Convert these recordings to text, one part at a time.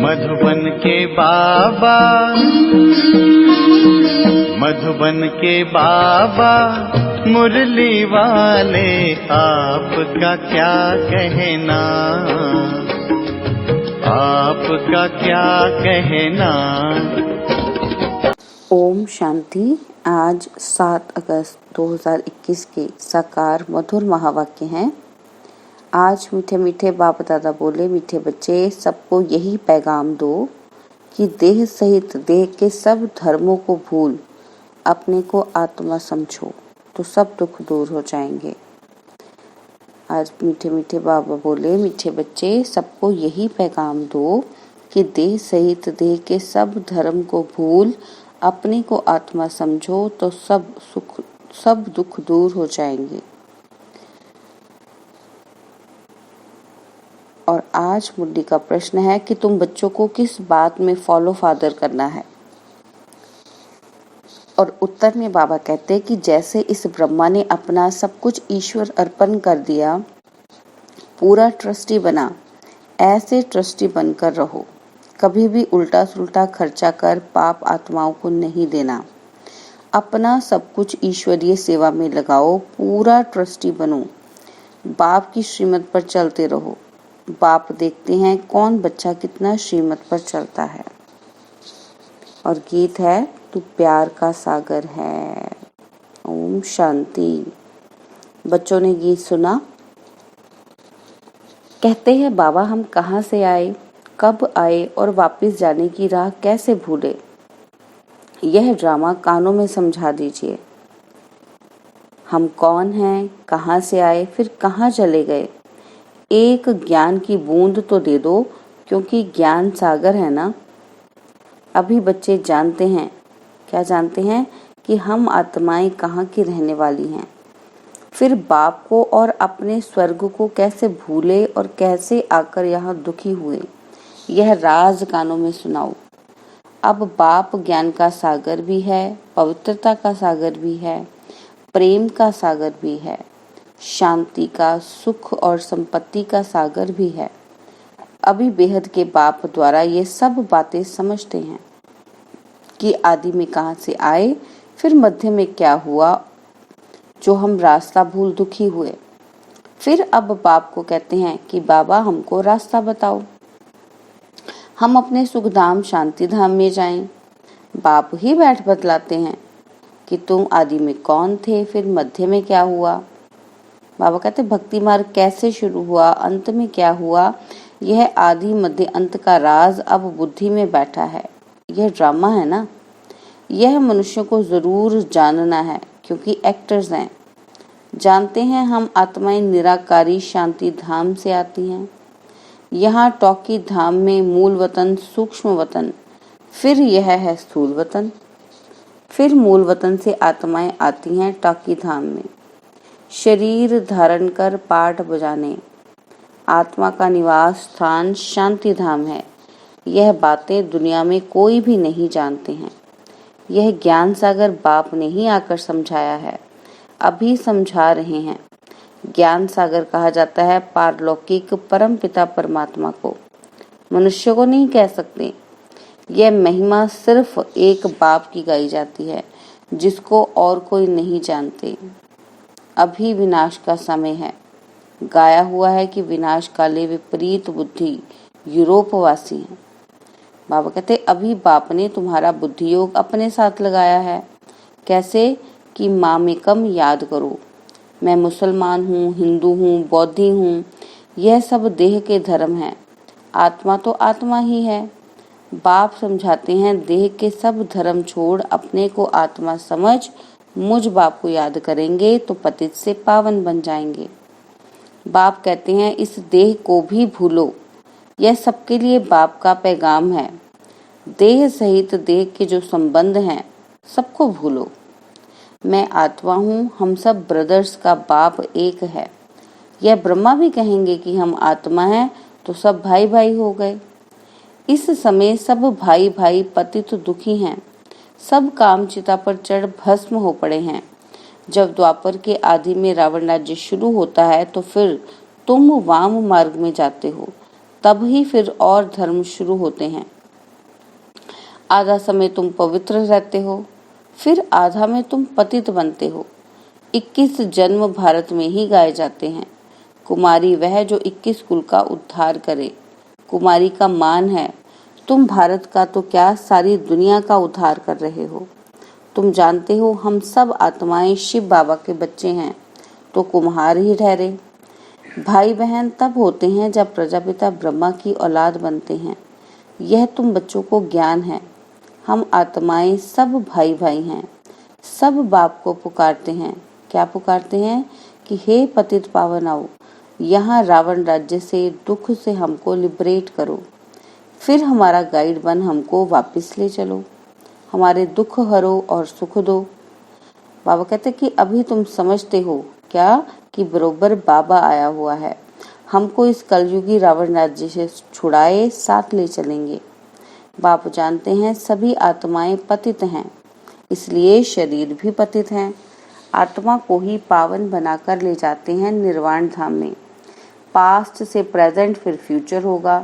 मधुबन के बाबा, मधुबन के बाबा मुरली वाले, आपका क्या कहना, आपका क्या कहना। ओम शांति। आज 7 अगस्त 2021 के साकार मधुर महावाक्य हैं। आज मीठे मीठे बाप दादा बोले, मीठे बच्चे सबको यही पैगाम दो कि देह सहित देह के सब धर्मों को भूल अपने को आत्मा समझो तो सब दुख दूर हो जाएंगे। आज मीठे मीठे बाबा बोले, मीठे बच्चे सबको यही पैगाम दो कि देह सहित देह के सब धर्म को भूल अपने को आत्मा समझो तो सब दुख दूर हो जाएंगे। और आज मुरली का प्रश्न है कि तुम बच्चों को किस बात में फॉलो फादर करना है। और उत्तर में बाबा कहते कि जैसे इस ब्रह्मा ने अपना सब कुछ ईश्वर अर्पण कर दिया, पूरा ट्रस्टी बना, ऐसे ट्रस्टी बनकर रहो। कभी भी उल्टा सुल्टा खर्चा कर पाप आत्माओं को नहीं देना। अपना सब कुछ ईश्वरीय सेवा में लगाओ, पूरा ट्रस्टी बनो। बाप की श्रीमत पर चलते रहो। बाप देखते हैं कौन बच्चा कितना श्रीमत पर चलता है। और गीत है, तू प्यार का सागर है। ओम शांति। बच्चों ने गीत सुना। कहते हैं बाबा हम कहाँ से आए, कब आए और वापस जाने की राह कैसे भूले। यह ड्रामा कानों में समझा दीजिए। हम कौन हैं, कहाँ से आए, फिर कहाँ चले गए। एक ज्ञान की बूंद तो दे दो, क्योंकि ज्ञान सागर है ना। अभी बच्चे जानते हैं, क्या जानते हैं कि हम आत्माएं कहाँ की रहने वाली हैं। फिर बाप को और अपने स्वर्ग को कैसे भूले और कैसे आकर यहाँ दुखी हुए, यह राज कानों में सुनाओ। अब बाप ज्ञान का सागर भी है, पवित्रता का सागर भी है, प्रेम का सागर भी है, शांति का, सुख और संपत्ति का सागर भी है। अभी बेहद के बाप द्वारा ये सब बातें समझते हैं कि आदि में कहाँ से आए, फिर मध्य में क्या हुआ जो हम रास्ता भूल दुखी हुए। फिर अब बाप को कहते हैं कि बाबा हमको रास्ता बताओ, हम अपने सुख धाम शांति धाम में जाएं। बाप ही बैठ बतलाते हैं कि तुम आदि में कौन थे, फिर मध्य में क्या हुआ। बाबा कहते भक्ति मार्ग कैसे शुरू हुआ, अंत में क्या हुआ, यह आदि मध्य अंत का राज अब बुद्धि में बैठा है। यह ड्रामा है ना, यह मनुष्य को जरूर जानना है, क्योंकि एक्टर्स हैं। जानते हैं हम आत्माएं निराकारी शांति धाम से आती हैं। यहाँ टॉकी धाम में मूल वतन सूक्ष्म वतन, फिर यह है स्थूल वतन। फिर मूल वतन से आत्माएं आती हैं टॉकी धाम में, शरीर धारण कर पाठ बजाने। आत्मा का निवास स्थान शांति धाम है। यह बातें दुनिया में कोई भी नहीं जानते हैं। यह ज्ञान सागर बाप ने ही आकर समझाया है, अभी समझा रहे हैं। ज्ञान सागर कहा जाता है पारलौकिक परम पिता परमात्मा को, मनुष्य को नहीं कह सकते। यह महिमा सिर्फ एक बाप की गाई जाती है, जिसको और कोई नहीं जानते। अभी विनाश का समय है। गाया हुआ है कि विनाश काले विपरीत बुद्धि यूरोपवासी हैं। बाबा कहते अभी बाप ने तुम्हारा बुद्धि योग अपने साथ लगाया है। कैसे कि मामेकम याद करो। मैं मुसलमान हूँ, हिंदू हूँ, बौद्धि हूँ, यह सब देह के धर्म हैं। आत्मा तो आत्मा ही है। बाप समझाते हैं देह के सब धर्म छोड़ अपने को आत्मा समझ मुझ बाप को याद करेंगे तो पतित से पावन बन जाएंगे। बाप कहते हैं इस देह को भी भूलो। यह सबके लिए बाप का पैगाम है। देह सहित देह के जो संबंध हैं सबको भूलो। मैं आत्मा हूँ, हम सब ब्रदर्स का बाप एक है। यह ब्रह्मा भी कहेंगे कि हम आत्मा हैं तो सब भाई भाई हो गए। इस समय सब भाई भाई पतित दुखी हैं। सब काम चिता पर चढ़ भस्म हो पड़े हैं। जब द्वापर के आदि में रावण राज्य शुरू होता है तो फिर तुम वाम मार्ग में जाते हो। तब ही फिर और धर्म शुरू होते हैं। आधा समय तुम पवित्र रहते हो, फिर आधा में तुम पतित बनते हो। 21 जन्म भारत में ही गाए जाते हैं। कुमारी वह जो 21 कुल का उद्धार करे। कुमारी का मान है, तुम भारत का तो क्या सारी दुनिया का उद्धार कर रहे हो। तुम जानते हो हम सब आत्माएं शिव बाबा के बच्चे हैं, तो कुम्हार ही ठहरे। भाई बहन तब होते हैं जब प्रजापिता ब्रह्मा की औलाद बनते हैं। यह तुम बच्चों को ज्ञान है। हम आत्माएं सब भाई भाई हैं, सब बाप को पुकारते हैं। क्या पुकारते हैं कि हे पतित पावन आओ, यहाँ रावण राज्य से दुख से हमको लिबरेट करो, फिर हमारा गाइड बन हमको वापस ले चलो, हमारे दुख हरो और सुख दो। बाबा कहते कि अभी तुम समझते हो क्या कि बरोबर बाबा आया हुआ है, हमको इस कलयुगी रावण राज्य से छुड़ाए साथ ले चलेंगे। बाप जानते हैं सभी आत्माएं पतित हैं, इसलिए शरीर भी पतित हैं। आत्मा को ही पावन बनाकर ले जाते हैं निर्वाण धाम में। पास्ट से प्रेजेंट फिर फ्यूचर होगा,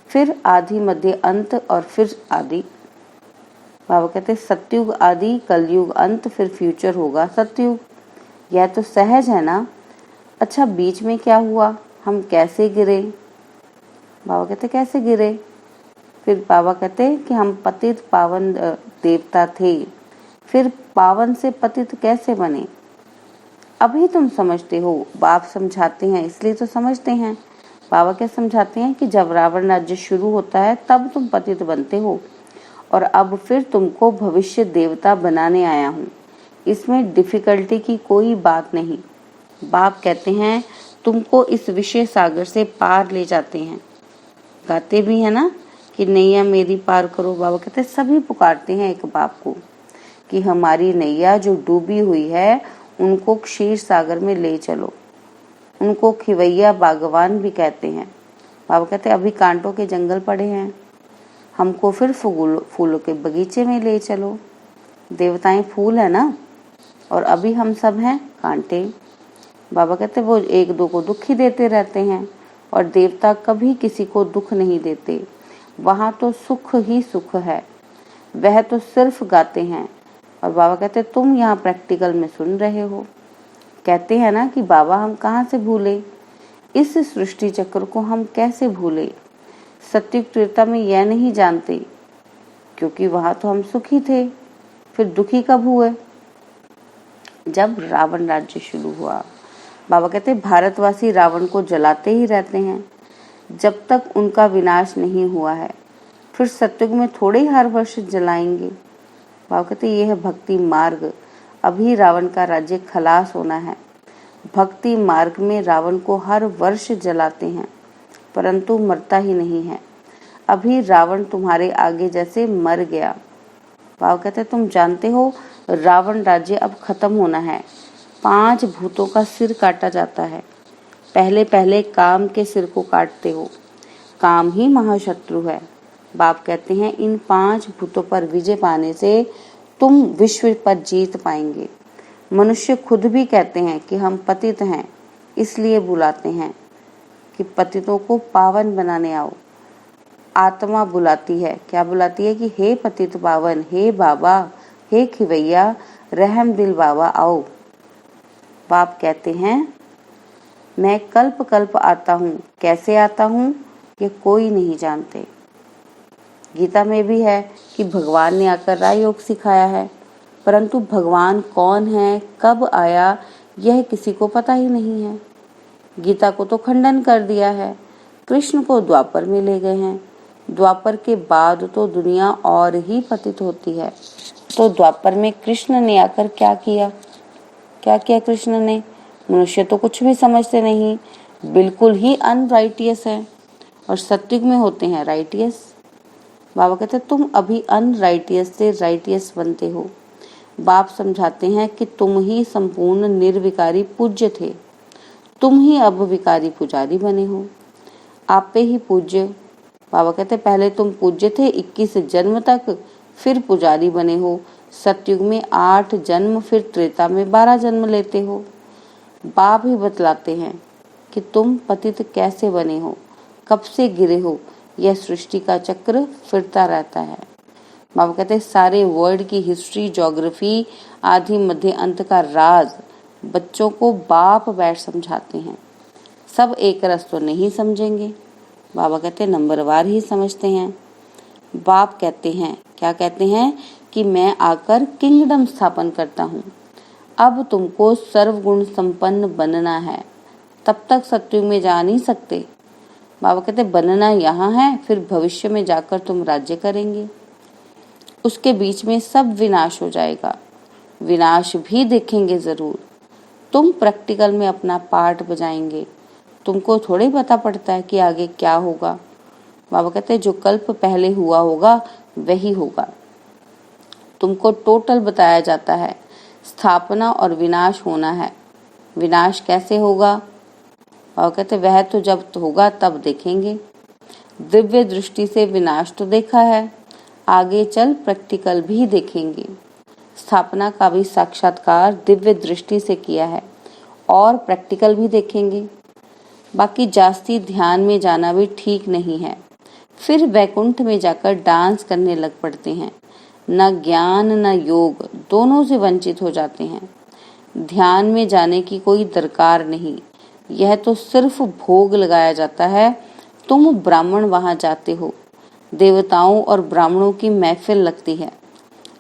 फिर आदि मध्य अंत और फिर आदि। बाबा कहते सतयुग आदि, कलयुग अंत, फिर फ्यूचर होगा सतयुग। यह तो सहज है ना। अच्छा बीच में क्या हुआ, हम कैसे गिरे। बाबा कहते कैसे गिरे। फिर बाबा कहते कि हम पतित पावन देवता थे, फिर पावन से पतित कैसे बने। अभी तुम समझते हो, बाप समझाते हैं इसलिए तो समझते हैं। बाबा क्या समझाते हैं कि जब रावण राज्य शुरू होता है तब तुम पतित बनते हो, और अब फिर तुमको भविष्य देवता बनाने आया हूँ। इसमें डिफिकल्टी की कोई बात नहीं। बाप कहते हैं तुमको इस विषय सागर से पार ले जाते हैं। गाते भी है ना कि नैया मेरी पार करो। बाबा कहते सभी पुकारते हैं एक बाप को कि हमारी नैया जो डूबी हुई है उनको क्षीर सागर में ले चलो। उनको खिवैया बागवान भी कहते हैं। बाबा कहते अभी कांटों के जंगल पड़े हैं, हमको फिर फूलों के बगीचे में ले चलो। देवताएं फूल है ना, और अभी हम सब हैं कांटे। बाबा कहते वो एक दो को दुख ही देते रहते हैं, और देवता कभी किसी को दुख नहीं देते। वहाँ तो सुख ही सुख है, वह तो सिर्फ गाते हैं। और बाबा कहते तुम यहाँ प्रैक्टिकल में सुन रहे हो। कहते हैं ना कि बाबा हम कहाँ से भूले, इस सृष्टि चक्र को हम कैसे भूले। सत्युग त्रेता में यह नहीं जानते, क्योंकि वहाँ तो हम सुखी थे, फिर दुखी कब हुए, जब रावण राज्य शुरू हुआ। बाबा कहते भारतवासी रावण को जलाते ही रहते हैं जब तक उनका विनाश नहीं हुआ है, फिर सत्युग में थोड़े ही हर वर्ष जलाएंगे। बाबा कहते यह है भक्ति मार्ग, अभी रावण का राज्य खलास होना है। भक्ति मार्ग में रावण को हर वर्ष जलाते हैं, परंतु मरता ही नहीं है। अभी रावण तुम्हारे आगे जैसे मर गया। बाबा कहते तुम जानते हो रावण राज्य अब खत्म होना है। 5 भूतों का सिर काटा जाता है। पहले पहले काम के सिर को काटते हो, काम ही महाशत्रु है। बाप कहते हैं इन 5 भूतों पर विजय पाने से तुम विश्व पर जीत पाएंगे। मनुष्य खुद भी कहते हैं कि हम पतित हैं, इसलिए बुलाते हैं कि पतितों को पावन बनाने आओ। आत्मा बुलाती है, क्या बुलाती है कि हे पतित पावन, हे बाबा, हे खिवैया, रहम दिल बाबा आओ। बाप कहते हैं मैं कल्प कल्प आता हूँ, कैसे आता हूँ ये कोई नहीं जानते। गीता में भी है कि भगवान ने आकर राजयोग सिखाया है, परंतु भगवान कौन है, कब आया, यह किसी को पता ही नहीं है। गीता को तो खंडन कर दिया है। कृष्ण को द्वापर में ले गए हैं। द्वापर के बाद तो दुनिया और ही पतित होती है। तो द्वापर में कृष्ण ने आकर क्या किया, क्या किया कृष्ण ने। मनुष्य तो कुछ भी समझते नहीं, बिल्कुल ही अनराइटियस है, और सत्युग में होते हैं राइटियस। बाबा कहते तुम अभी अनराइटियस से राइटियस बनते हो। बाप समझाते हैं कि तुम ही संपूर्ण निर्विकारी पूज्य थे, तुम ही अब विकारी पुजारी बने हो। आप पे ही पूज्य। बाबा कहते पहले तुम पूज्य थे 21 जन्म तक, फिर पुजारी बने हो। सतयुग में 8 जन्म, फिर त्रेता में 12 जन्म लेते हो। बाप ही बतलाते हैं कि तुम पतित कैसे बने हो। कब से गिरे हो, यह सृष्टि का चक्र फिरता रहता है। बाबा कहते हैं सारे वर्ल्ड की हिस्ट्री, ज्योग्राफी, आदि मध्य अंत का राज बच्चों को बाप बैठ समझाते हैं। सब एक रस तो नहीं समझेंगे। बाबा कहते हैं नंबरवार ही समझते हैं। बाप कहते हैं, क्या कहते हैं कि मैं आकर किंगडम स्थापन करता हूँ। अब तुमको सर्वगुण संपन्न बनना है, तब तक सत्युग में जा नहीं सकते। बाबा कहते बनना यहाँ है, फिर भविष्य में जाकर तुम राज्य करेंगे। उसके बीच में सब विनाश हो जाएगा, विनाश भी देखेंगे जरूर। तुम प्रैक्टिकल में अपना पार्ट बजाएंगे, तुमको थोड़े पता पड़ता है कि आगे क्या होगा। बाबा कहते हैं जो कल्प पहले हुआ होगा वही होगा। तुमको टोटल बताया जाता है, स्थापना और विनाश होना है। विनाश कैसे होगा? बाबा कहते वह तो जब होगा तब देखेंगे। दिव्य दृष्टि से विनाश तो देखा है, आगे चल प्रैक्टिकल भी देखेंगे। स्थापना का भी साक्षात्कार दिव्य दृष्टि से किया है और प्रैक्टिकल भी देखेंगे। बाकी जास्ती ध्यान में जाना भी ठीक नहीं है, फिर वैकुंठ में जाकर डांस करने लग पड़ते हैं। न ज्ञान न योग, दोनों से वंचित हो जाते हैं। ध्यान में जाने की कोई दरकार नहीं, यह तो सिर्फ भोग लगाया जाता है। तुम ब्राह्मण वहां जाते हो, देवताओं और ब्राह्मणों की महफिल लगती है।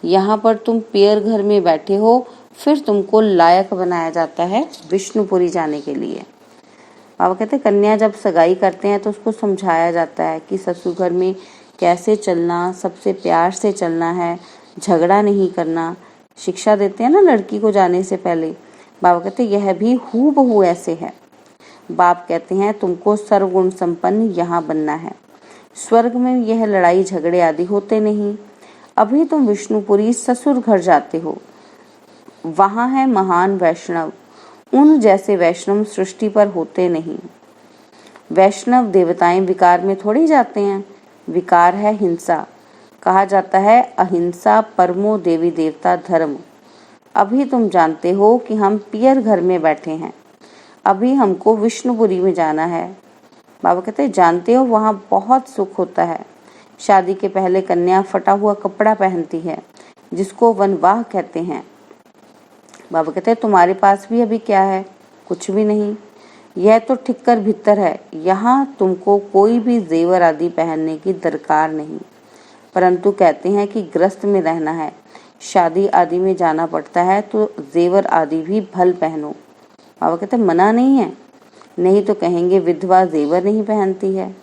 यहाँ पर तुम पियर घर में बैठे हो, फिर तुमको लायक बनाया जाता है विष्णुपुरी जाने के लिए। बाबा कहते कन्या जब सगाई करते हैं तो उसको समझाया जाता है कि ससुर घर में कैसे चलना, सबसे प्यार से चलना है, झगड़ा नहीं करना। शिक्षा देते हैं ना लड़की को जाने से पहले। बाबा कहते यह भी हूबहू ऐसे है। बाप कहते हैं तुमको सर्वगुण संपन्न यहाँ बनना है। स्वर्ग में यह लड़ाई झगड़े आदि होते नहीं। अभी तुम विष्णुपुरी ससुर घर जाते हो, वहां है महान वैष्णव। उन जैसे वैष्णव सृष्टि पर होते नहीं। वैष्णव देवताएं विकार में थोड़ी जाते हैं, विकार है हिंसा। कहा जाता है अहिंसा परमो देवी देवता धर्म। अभी तुम जानते हो कि हम पियर घर में बैठे हैं, अभी हमको विष्णुपुरी में जाना है। बाबा कहते हैं जानते हो वहाँ बहुत सुख होता है। शादी के पहले कन्या फटा हुआ कपड़ा पहनती है, जिसको वनवाह कहते हैं। बाबा कहते हैं तुम्हारे पास भी अभी क्या है? कुछ भी नहीं, यह तो ठिक्कर भीतर है। यहाँ तुमको कोई भी जेवर आदि पहनने की दरकार नहीं, परंतु कहते हैं कि ग्रस्त में रहना है, शादी आदि में जाना पड़ता है तो जेवर आदि भी भल पहनो। बाबा कहते मना नहीं है, नहीं तो कहेंगे विधवा जेवर नहीं पहनती है,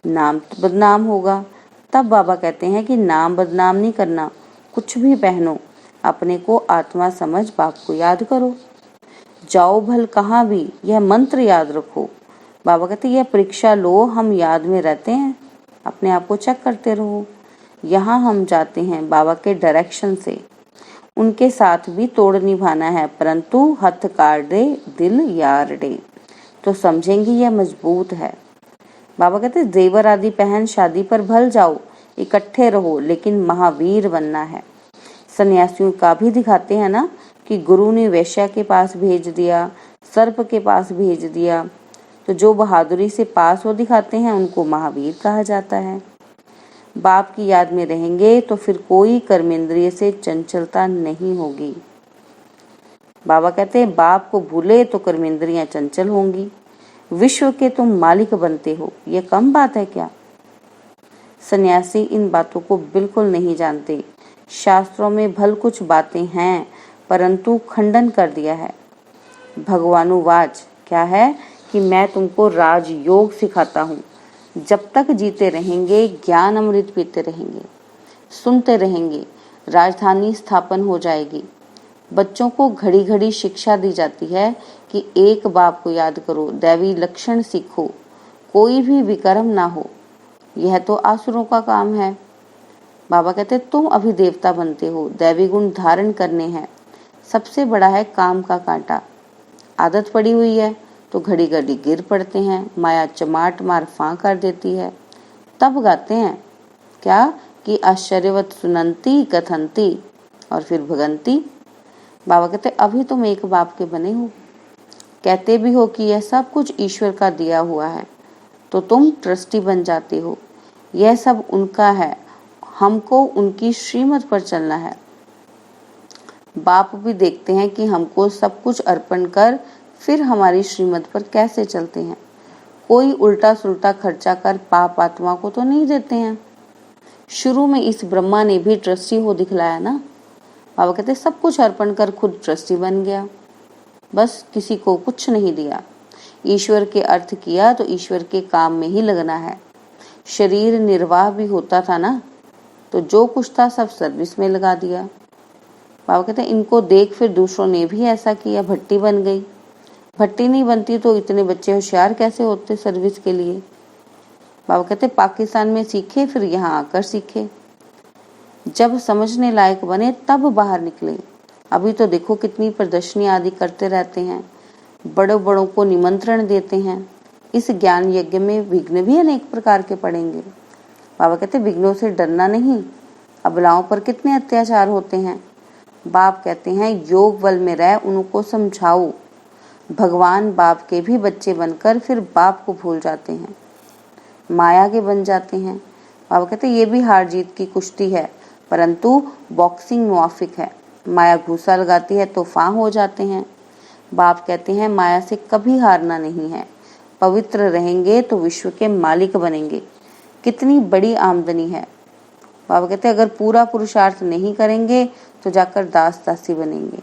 नाम तो बदनाम होगा। तब बाबा कहते हैं कि नाम बदनाम नहीं करना, कुछ भी पहनो, अपने को आत्मा समझ बाप को याद करो। जाओ भल कहाँ भी, यह मंत्र याद रखो। बाबा कहते यह परीक्षा लो, हम याद में रहते हैं, अपने आप को चेक करते रहो। यहाँ हम जाते हैं बाबा के डायरेक्शन से, उनके साथ भी तोड़ निभाना है, परंतु हथ काट दे दिल यार डे, तो समझेंगे यह मजबूत है। बाबा कहते जेवर आदि पहन शादी पर भल जाओ, इकट्ठे रहो, लेकिन महावीर बनना है। सन्यासियों का भी दिखाते हैं ना कि गुरु ने वैश्या के पास भेज दिया, सर्प के पास भेज दिया, तो जो बहादुरी से पास हो दिखाते हैं उनको महावीर कहा जाता है। बाप की याद में रहेंगे तो फिर कोई कर्मेंद्रिय से चंचलता नहीं होगी। बाबा कहते हैं बाप को भूले तो कर्मेंद्रियां चंचल होंगी। विश्व के तुम मालिक बनते हो, ये कम बात है क्या? सन्यासी इन बातों को बिल्कुल नहीं जानते। शास्त्रों में भल कुछ बातें हैं, परंतु खंडन कर दिया है। भगवानुवाच क्या है कि मैं तुमको राजयोग सिखाता हूँ। जब तक जीते रहेंगे ज्ञान अमृत पीते रहेंगे, सुनते रहेंगे, राजधानी स्थापन हो जाएगी। बच्चों को घड़ी घड़ी शिक्षा दी जाती है कि एक बाप को याद करो, दैवी लक्षण सीखो, कोई भी विकर्म ना हो। यह तो आसुरों का काम है। बाबा कहते तुम अभी देवता बनते हो, दैवी गुण धारण करने हैं। सबसे बड़ा है काम का कांटा। आदत पड़ी हुई है तो घड़ी घड़ी गिर पड़ते हैं, माया चमाट मार फां कर देती है। तब गाते हैं क्या कि आश्चर्यवत सुनंती कथंती, और फिर भगंती। बाबा कहते अभी तुम एक बाप के बने हो, कहते भी हो कि यह सब कुछ ईश्वर का दिया हुआ है, तो तुम ट्रस्टी बन जाते हो। यह सब उनका है, हमको उनकी श्रीमत पर चलना है। बाप भी देखते हैं कि हमको सब कुछ अर्पण कर फिर हमारी श्रीमत पर कैसे चलते हैं। कोई उल्टा सुल्टा खर्चा कर पाप आत्मा को तो नहीं देते हैं। शुरू में इस ब्रह्मा ने भी ट्रस्टी हो दिखलाया ना। बाबा कहते सब कुछ अर्पण कर खुद ट्रस्टी बन गया, बस किसी को कुछ नहीं दिया। ईश्वर के अर्थ किया तो ईश्वर के काम में ही लगना है। शरीर निर्वाह भी होता था ना, तो जो कुछ था सब सर्विस में लगा दिया। बाबा कहते इनको देख फिर दूसरों ने भी ऐसा किया, भट्टी बन गई। भट्टी नहीं बनती तो इतने बच्चे होशियार कैसे होते सर्विस के लिए। बाबा कहते पाकिस्तान में सीखे, फिर यहाँ आकर सीखे। जब समझने लायक बने तब बाहर निकले। अभी तो देखो कितनी प्रदर्शनी आदि करते रहते हैं, बड़ों बड़ों को निमंत्रण देते हैं। इस ज्ञान यज्ञ में विघ्न भी अनेक प्रकार के पड़ेंगे। बाबा कहते विघ्नों से डरना नहीं। अबलाओं पर कितने अत्याचार होते हैं। बाप कहते हैं योग बल में रह उनको समझाओ। भगवान बाप के भी बच्चे बनकर फिर बाप को भूल जाते हैं, माया के बन जाते हैं। बाबा कहते ये भी हार जीत की कुश्ती है, परंतु बॉक्सिंग मुआफिक है। माया घूसा लगाती है तो फां हो जाते हैं। बाप कहते हैं माया से कभी हारना नहीं है। पवित्र रहेंगे तो विश्व के मालिक बनेंगे। कितनी बड़ी आमदनी है। बाबा कहते अगर पूरा पुरुषार्थ नहीं करेंगे तो जाकर दास दासी बनेंगे।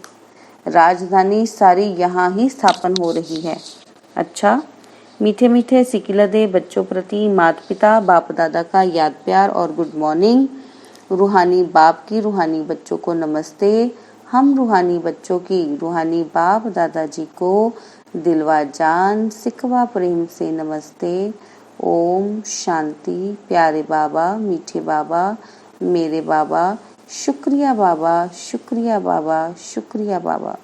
राजधानी सारी यहाँ ही स्थापन हो रही है। अच्छा, मीठे मीठे सिकिलदे बच्चों प्रति माता पिता बाप दादा का याद प्यार और गुड मॉर्निंग। रूहानी बाप की रूहानी बच्चों को नमस्ते। हम रूहानी बच्चों की रूहानी बाप दादाजी को दिलवा जान सिकवा प्रेम से नमस्ते। ओम शांति। प्यारे बाबा, मीठे बाबा, मेरे बाबा, शुक्रिया बाबा, शुक्रिया बाबा, शुक्रिया बाबा।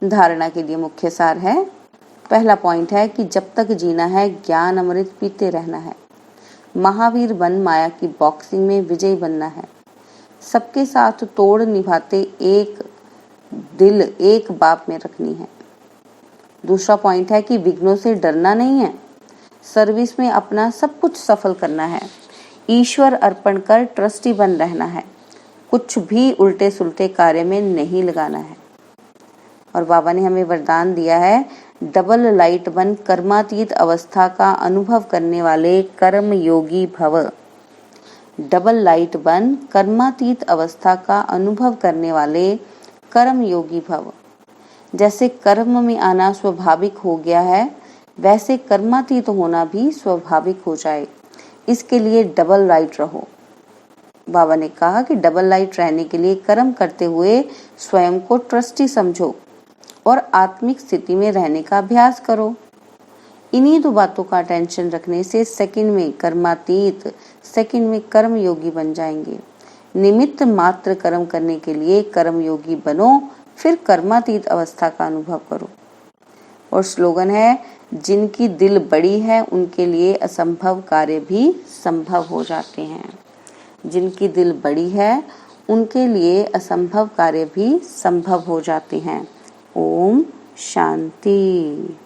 धारणा के लिए मुख्य सार है। पहला पॉइंट है कि जब तक जीना है ज्ञान अमृत पीते रहना है। महावीर बन माया की बॉक्सिंग में विजयी बनना है। सबके साथ तोड़ निभाते एक दिल एक बाप में रखनी है। दूसरा पॉइंट है कि विघ्नों से डरना नहीं है। सर्विस में अपना सब कुछ सफल करना है। ईश्वर अर्पण कर ट्रस्टी बन रहना है। कुछ भी उल्टे सुल्टे कार्य में नहीं लगाना है। और बाबा ने हमें वरदान दिया है डबल लाइट बन कर्मातीत अवस्था का अनुभव करने वाले कर्म योगी भव। डबल लाइट बन कर्मातीत अवस्था का अनुभव करने वाले कर्म योगी भव। जैसे कर्म में आना स्वाभाविक हो गया है, वैसे कर्मातीत होना भी स्वाभाविक हो जाए। इसके लिए डबल लाइट रहो। बाबा ने कहा कि डबल लाइट रहने के लिए कर्म करते हुए स्वयं को ट्रस्टी समझो और आत्मिक स्थिति में रहने का अभ्यास करो। इन्हीं दो बातों का टेंशन रखने से सेकंड में कर्मातीत, सेकंड में कर्म योगी बन जाएंगे। निमित्त मात्र कर्म करने के लिए कर्म योगी बनो, फिर कर्मातीत अवस्था का अनुभव करो। और स्लोगन है जिनकी दिल बड़ी है उनके लिए असंभव कार्य भी संभव हो जाते हैं। जिनकी दिल बड़ी है उनके लिए असंभव कार्य भी संभव हो जाते हैं। ओम शांति।